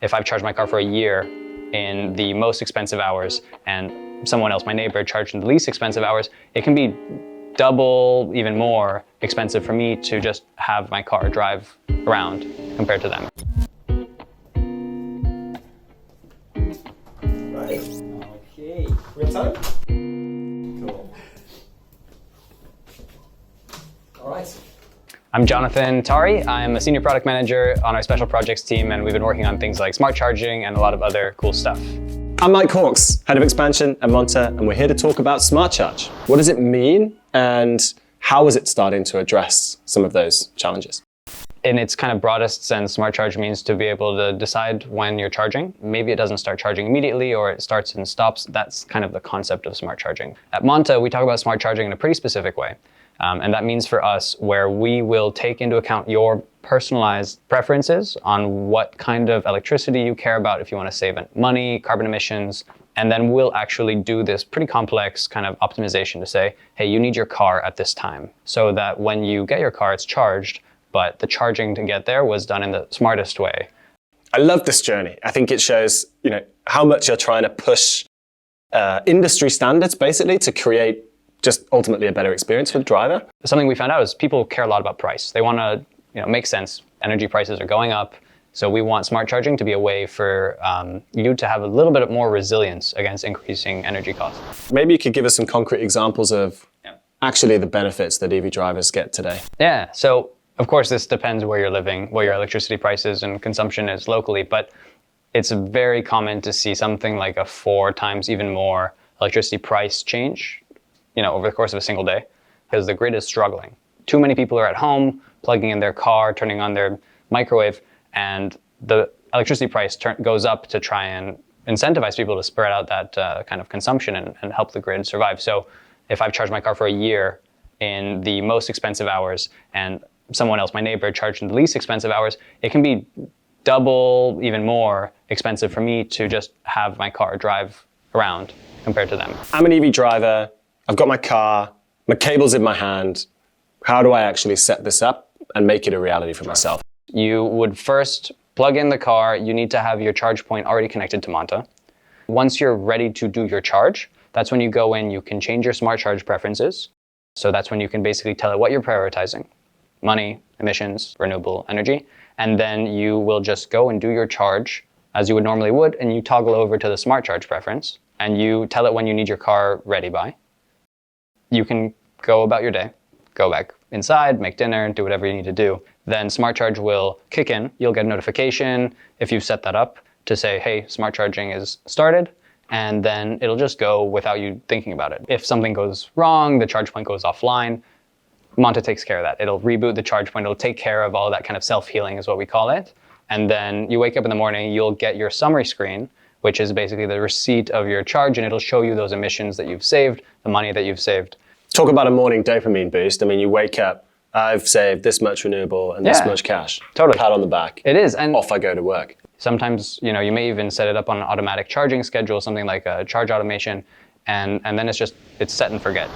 if I've charged my car for a year in the most expensive hours and someone else, my neighbor, charged in the least expensive hours, it can be double, even more expensive for me to just have my car drive around compared to them. Right. Okay. We have time? Cool. All right. I'm Jonathan Tari. I'm a senior product manager on our special projects team, and we've been working on things like smart charging and a lot of other cool stuff. I'm Mike Hawks, head of expansion at Monta, and we're here to talk about SmartCharge. What does it mean, and how is it starting to address some of those challenges? In its kind of broadest sense, SmartCharge means to be able to decide when you're charging. Maybe it doesn't start charging immediately, or it starts and stops. That's kind of the concept of smart charging. At Monta, we talk about smart charging in a pretty specific way. And that means for us where we will take into account your personalized preferences on what kind of electricity you care about, if you want to save money, carbon emissions, and then we'll actually do this pretty complex kind of optimization to say, hey, you need your car at this time, so that when you get your car, it's charged, but the charging to get there was done in the smartest way. I love this journey. I think it shows, how much you're trying to push industry standards, basically, to create just ultimately a better experience for the driver. Something we found out is people care a lot about price. They want to, make sense. Energy prices are going up, so we want smart charging to be a way for you to have a little bit more resilience against increasing energy costs. Maybe you could give us some concrete examples of actually the benefits that EV drivers get today. Yeah, so of course this depends where you're living, what your electricity prices and consumption is locally, but it's very common to see something like a 4 times even more electricity price change over the course of a single day, because the grid is struggling. Too many people are at home, plugging in their car, turning on their microwave, and the electricity price goes up to try and incentivize people to spread out that kind of consumption and help the grid survive. So if I've charged my car for a year in the most expensive hours and someone else, my neighbor, charged in the least expensive hours, it can be double, even more expensive for me to just have my car drive around compared to them. I'm an EV driver. I've got my car, my cable's in my hand. How do I actually set this up and make it a reality for myself? You would first plug in the car. You need to have your charge point already connected to Monta. Once you're ready to do your charge, that's when you go in, you can change your smart charge preferences. So that's when you can basically tell it what you're prioritizing: money, emissions, renewable energy. And then you will just go and do your charge as you would normally would, and you toggle over to the smart charge preference, and you tell it when you need your car ready by. You can go about your day, go back inside, make dinner, do whatever you need to do. Then SmartCharge will kick in. You'll get a notification if you've set that up to say, hey, smart charging is started, and then it'll just go without you thinking about it. If something goes wrong, the charge point goes offline, Monta takes care of that. It'll reboot the charge point. It'll take care of all that kind of self-healing is what we call it. And then you wake up in the morning, you'll get your summary screen, which is basically the receipt of your charge, and it'll show you those emissions that you've saved, the money that you've saved. Talk about a morning dopamine boost. I mean, you wake up, I've saved this much renewable and this much cash. Totally. Pat on the back. It is. And off I go to work. Sometimes, you may even set it up on an automatic charging schedule, something like a charge automation, and then it's set and forget.